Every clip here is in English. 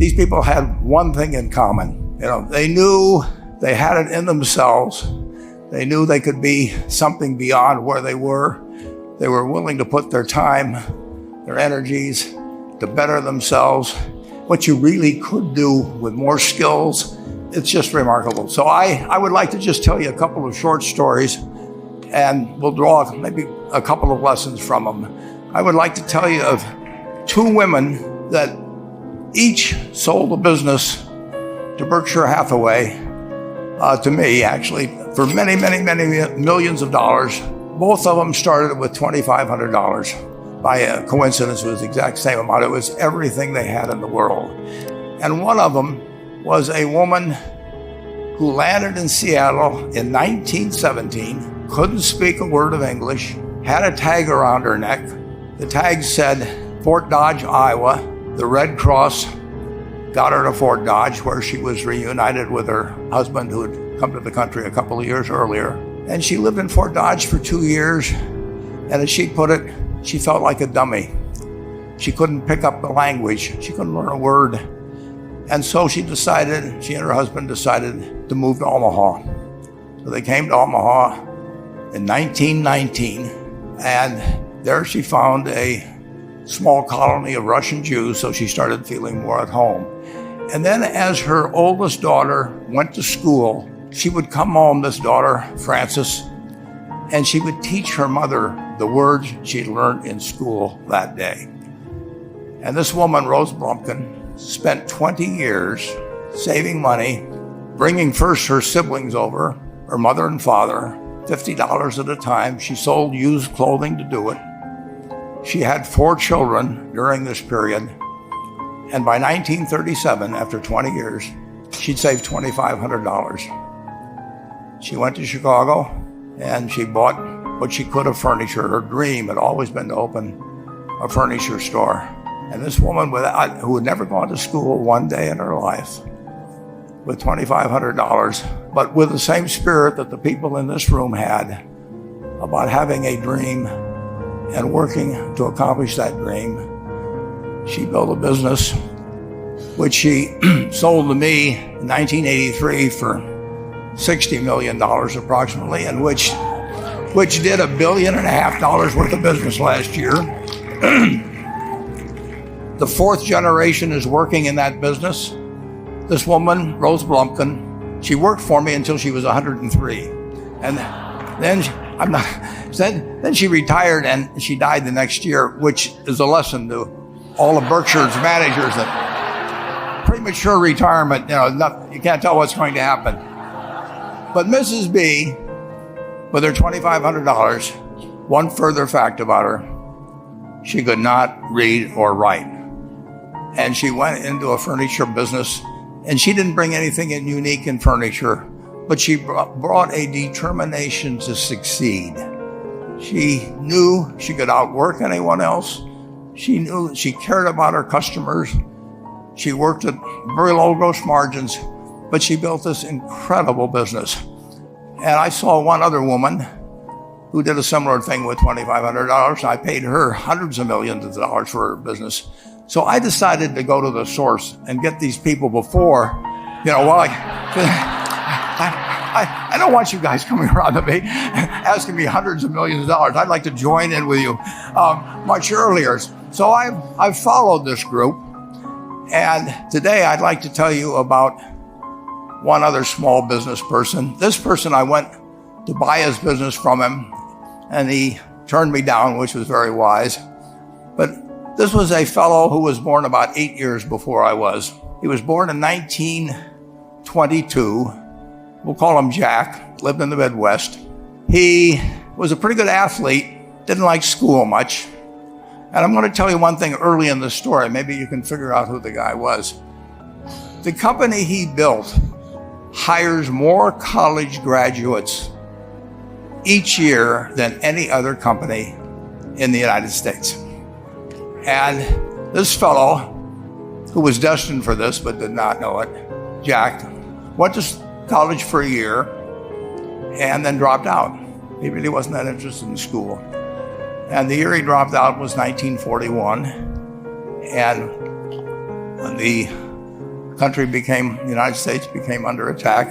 these people had one thing in common. They knew they had it in themselves. They knew they could be something beyond where they were. They were willing to put their time, their energies to better themselves. What you really could do with more skills, it's just remarkable. So I would like to just tell you a couple of short stories, and we'll draw maybe a couple of lessons from them. I would like to tell you of two women that each sold a business to Berkshire Hathaway, to me actually, for many, many, many millions of dollars. Both of them started with $2,500. By a coincidence, it was the exact same amount. It was everything they had in the world. And one of them was a woman who landed in Seattle in 1917, couldn't speak a word of English, had a tag around her neck. The tag said Fort Dodge, Iowa. The Red Cross got her to Fort Dodge, where she was reunited with her husband who had come to the country a couple of years earlier. And she lived in Fort Dodge for 2 years. And as she put it, she felt like a dummy. She couldn't pick up the language. She couldn't learn a word. And so she and her husband decided to move to Omaha. So they came to Omaha in 1919. And there she found a small colony of Russian Jews, so she started feeling more at home. And then as her oldest daughter went to school, she would come home, this daughter, Frances, and she would teach her mother the words she'd learned in school that day. And this woman, Rose Blumpkin, spent 20 years saving money, bringing first her siblings over, her mother and father, $50 at a time. She sold used clothing to do it. She had 4 children during this period. And by 1937, after 20 years, she'd saved $2,500. She went to Chicago and she bought what she could of furniture. Her dream had always been to open a furniture store. And this woman who had never gone to school one day in her life, with $2,500, but with the same spirit that the people in this room had about having a dream and working to accomplish that dream, she built a business which she sold to me in 1983 for $60 million approximately, and which did $1.5 billion worth of business last year. The 4th generation is working in that business. This woman, Rose Blumpkin, she worked for me until she was 103. And then she retired and she died the next year, which is a lesson to all of Berkshire's managers that premature retirement, you can't tell what's going to happen. But Mrs. B, with her $2,500, one further fact about her, she could not read or write. And she went into a furniture business, and she didn't bring anything unique in furniture, but she brought a determination to succeed. She knew she could outwork anyone else. She knew she cared about her customers. She worked at very low gross margins, but she built this incredible business. And I saw one other woman who did a similar thing with $2,500. I paid her hundreds of millions of dollars for her business. So I decided to go to the source and get these people before, I don't want you guys coming around to me asking me hundreds of millions of dollars. I'd like to join in with you much earlier. So I've followed this group. And today I'd like to tell you about one other small business person. This person, I went to buy his business from him, and he turned me down, which was very wise. But this was a fellow who was born about 8 years before I was. He was born in 1922. We'll call him Jack, lived in the Midwest. He was a pretty good athlete, didn't like school much. And I'm going to tell you one thing early in the story. Maybe you can figure out who the guy was. The company he built hires more college graduates each year than any other company in the United States. And this fellow, who was destined for this but did not know it, Jack, went to college for a year and then dropped out. He really wasn't that interested in school. And the year he dropped out was 1941. And when the the United States became under attack.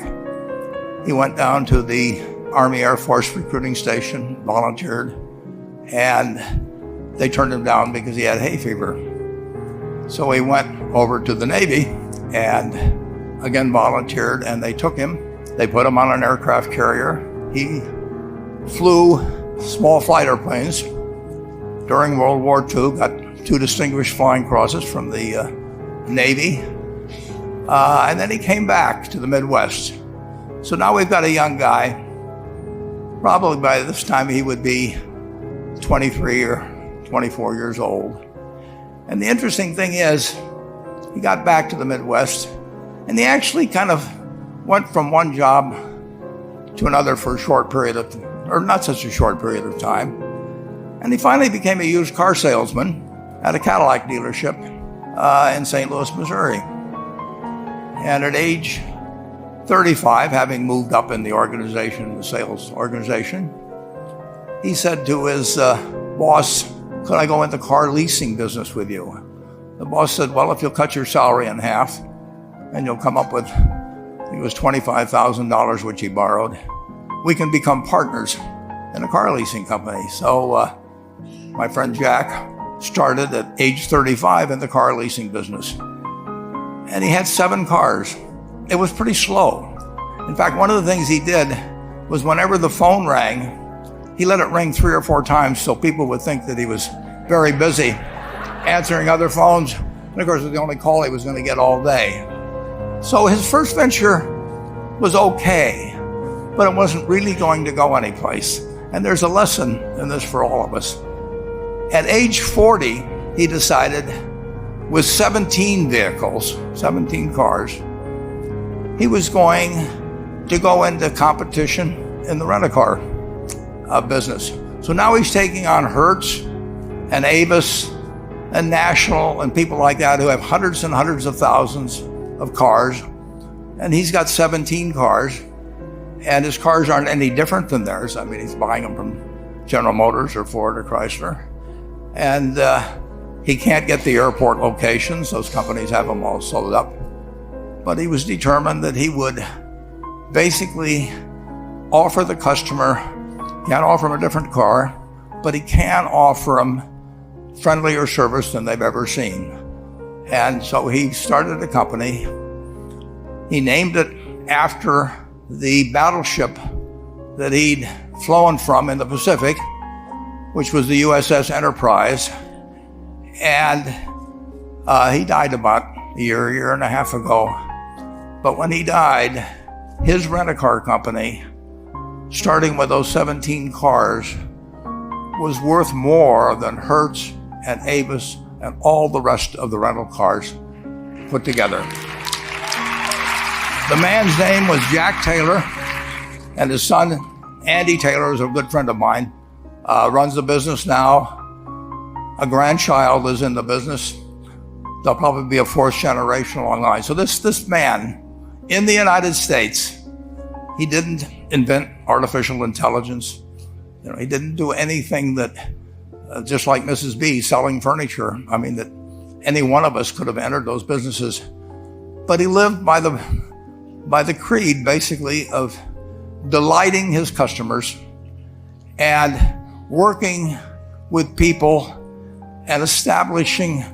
He went down to the Army Air Force recruiting station, volunteered, and they turned him down because he had hay fever. So he went over to the Navy and again volunteered, and they took him. They put him on an aircraft carrier. He flew small flight airplanes during World War II, got 2 distinguished flying crosses from the Navy, and then he came back to the Midwest. So now we've got a young guy. Probably by this time he would be 23 or 24 years old. And the interesting thing is, he got back to the Midwest, and he actually kind of went from one job to another for a short period of, or not such a short period of time. And he finally became a used car salesman at a Cadillac dealership in St. Louis, Missouri. And at age 35, having moved up in the organization, the sales organization, he said to his boss, "Could I go into car leasing business with you?" The boss said, "Well, if you'll cut your salary in half and you'll come up with," I think it was $25,000, which he borrowed, "we can become partners in a car leasing company." So my friend Jack started at age 35 in the car leasing business. And he had 7 cars. It was pretty slow. In fact, one of the things he did was whenever the phone rang, he let it ring 3 or 4 times so people would think that he was very busy answering other phones. And of course, it was the only call he was going to get all day. So his first venture was okay, but it wasn't really going to go anyplace. And there's a lesson in this for all of us. At age 40, he decided, with 17 vehicles, 17 cars, he was going to go into competition in the rent-a-car business. So now he's taking on Hertz and Avis and National and people like that who have hundreds and hundreds of thousands of cars. And he's got 17 cars, and his cars aren't any different than theirs. I mean, he's buying them from General Motors or Ford or Chrysler. And he can't get the airport locations. Those companies have them all sold up. But he was determined that he would basically offer the customer, can't offer him a different car, but he can offer them friendlier service than they've ever seen. And so he started a company. He named it after the battleship that he'd flown from in the Pacific, which was the USS Enterprise. And he died about a year and a half ago. But when he died, his rent-a-car company, starting with those 17 cars, was worth more than Hertz and Avis and all the rest of the rental cars put together. The man's name was Jack Taylor, and his son, Andy Taylor, is a good friend of mine, runs the business now. A grandchild is in the business. There'll probably be a 4th generation along the line. So this man in the United States, he didn't invent artificial intelligence. He didn't do anything that, just like Mrs. B selling furniture, I mean, that any one of us could have entered those businesses. But he lived by the creed, basically, of delighting his customers and working with people and establishing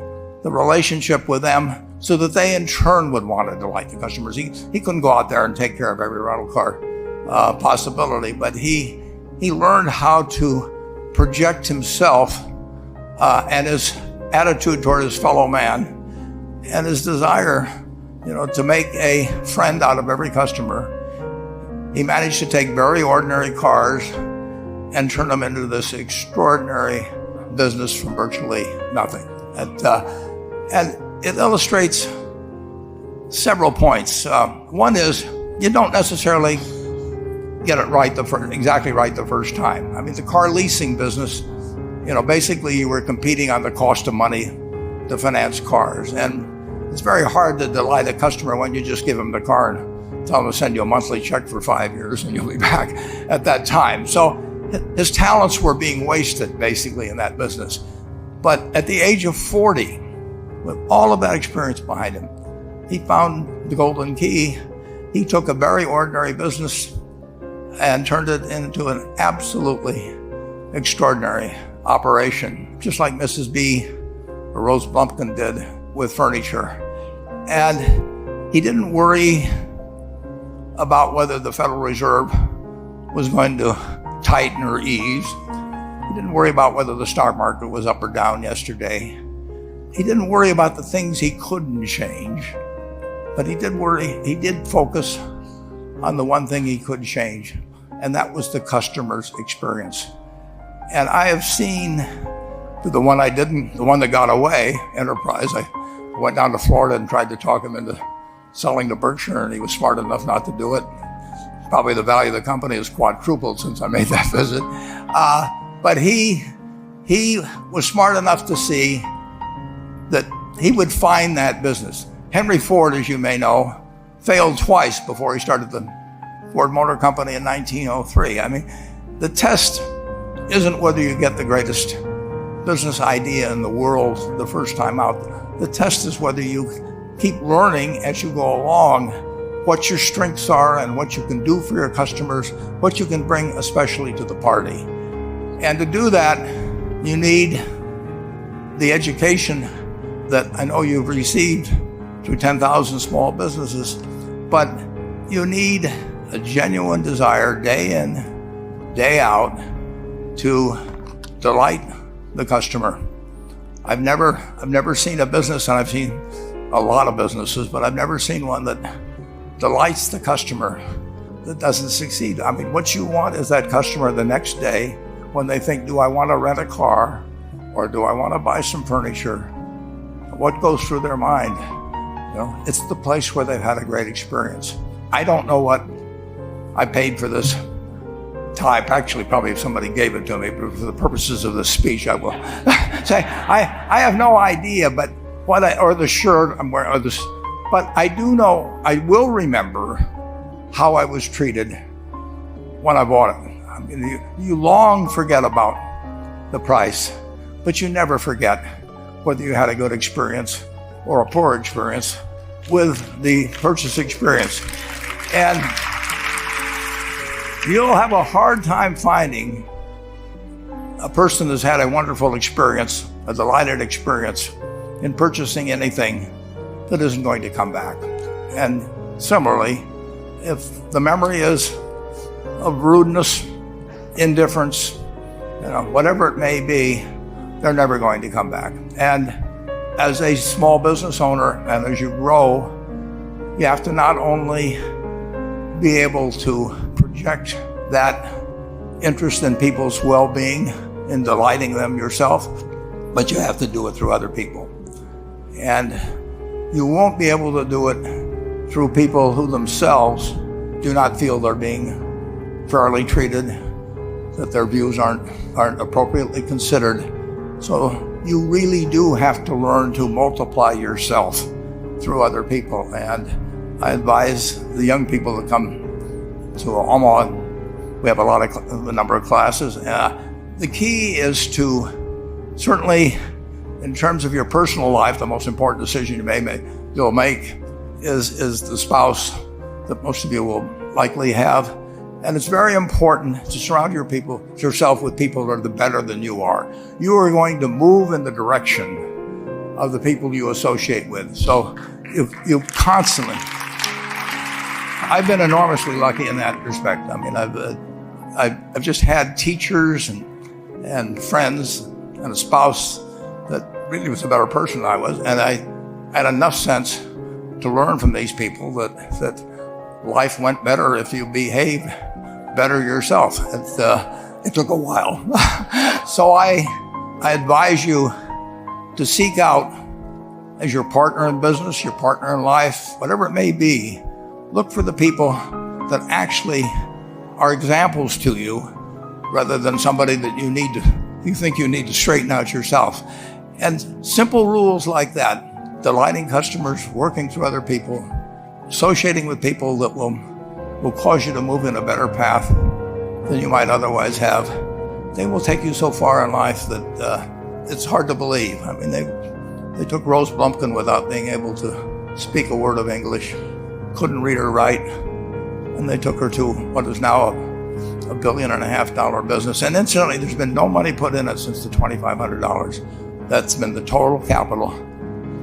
the relationship with them so that they in turn would want to delight the customers. He couldn't go out there and take care of every rental car possibility, but he learned how to project himself and his attitude toward his fellow man and his desire, to make a friend out of every customer. He managed to take very ordinary cars and turn them into this extraordinary business from virtually nothing. And it illustrates several points. One is, you don't necessarily get it right exactly right the first time. I mean, the car leasing business, basically you were competing on the cost of money to finance cars. And it's very hard to delight a customer when you just give them the car and tell them to send you a monthly check for 5 years and you'll be back at that time. So his talents were being wasted basically in that business. But at the age of 40, with all of that experience behind him, he found the golden key. He took a very ordinary business and turned it into an absolutely extraordinary operation, just like Mrs. B or Rose Bumpkin did with furniture. And he didn't worry about whether the Federal Reserve was going to tighten or ease. He didn't worry about whether the stock market was up or down yesterday. He didn't worry about the things he couldn't change, but he did focus on the one thing he could change, and that was the customer's experience. And I have seen the one that got away, Enterprise. I went down to Florida and tried to talk him into selling to Berkshire, and he was smart enough not to do it. Probably the value of the company has quadrupled since I made that visit. But he was smart enough to see that he would find that business. Henry Ford, as you may know, failed twice before he started the Ford Motor Company in 1903. I mean, the test isn't whether you get the greatest business idea in the world the first time out. The test is whether you keep learning as you go along what your strengths are and what you can do for your customers, what you can bring especially to the party. And to do that, you need the education that I know you've received through 10,000 small businesses, but you need a genuine desire day in, day out to delight the customer. I've never seen a business, and I've seen a lot of businesses, but I've never seen one that delights the customer that doesn't succeed. I mean, what you want is that customer the next day when they think, do I want to rent a car or do I want to buy some furniture? What goes through their mind? You know, it's the place where they've had a great experience. I don't know what I paid for this tie. Actually, probably if somebody gave it to me, but for the purposes of this speech, I will say I have no idea. But or the shirt I'm wearing, or this. But I do know, I will remember how I was treated when I bought it. I mean, you long forget about the price, but you never forget whether you had a good experience or a poor experience with the purchase experience. And you'll have a hard time finding a person that's had a wonderful experience, a delighted experience in purchasing anything that isn't going to come back. And similarly, if the memory is of rudeness, indifference, whatever it may be, they're never going to come back. And as a small business owner, and as you grow, you have to not only be able to project that interest in people's well-being, in delighting them yourself, but you have to do it through other people. And you won't be able to do it through people who themselves do not feel they're being fairly treated, that their views aren't appropriately considered. So you really do have to learn to multiply yourself through other people. And I advise the young people that come to Omaha. We have a number of classes. The key is to, certainly in terms of your personal life, the most important decision you'll make is the spouse that most of you will likely have. And it's very important to surround yourself with people that are better than you are. You are going to move in the direction of the people you associate with. So you constantly, I've been enormously lucky in that respect. I mean, I've just had teachers and friends and a spouse that really was a better person than I was. And I had enough sense to learn from these people that life went better if you behaved better yourself. It took a while. So I advise you to seek out, as your partner in business, your partner in life, whatever it may be, look for the people that actually are examples to you rather than somebody that you think you need to straighten out yourself. And simple rules like that, delighting customers, working through other people, associating with people that will cause you to move in a better path than you might otherwise have, they will take you so far in life that it's hard to believe. I mean, they took Rose Bumpkin without being able to speak a word of English, couldn't read or write, and they took her to what is now $1.5 billion business. And incidentally, there's been no money put in it since the $2,500. That's been the total capital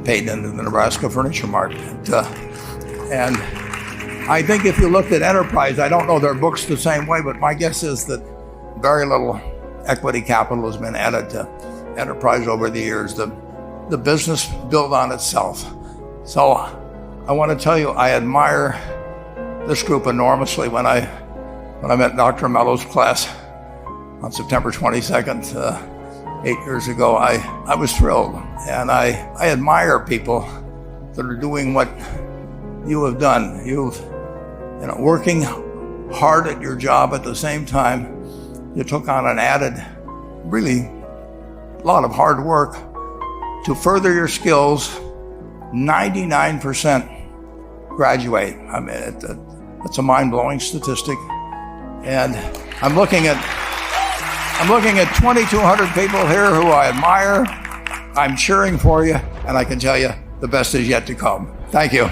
paid into the Nebraska Furniture Mart. And I think if you looked at Enterprise, I don't know their books the same way, but my guess is that very little equity capital has been added to Enterprise over the years. The business built on itself. So I want to tell you, I admire this group enormously. When I met Dr. Mello's class on September 22nd, 8 years ago, I was thrilled. And I admire people that are doing what you have done. Working hard at your job at the same time, you took on an added, really, lot of hard work to further your skills. 99% graduate. I mean, it's a mind-blowing statistic. And I'm looking at 2,200 people here who I admire. I'm cheering for you, and I can tell you the best is yet to come. Thank you.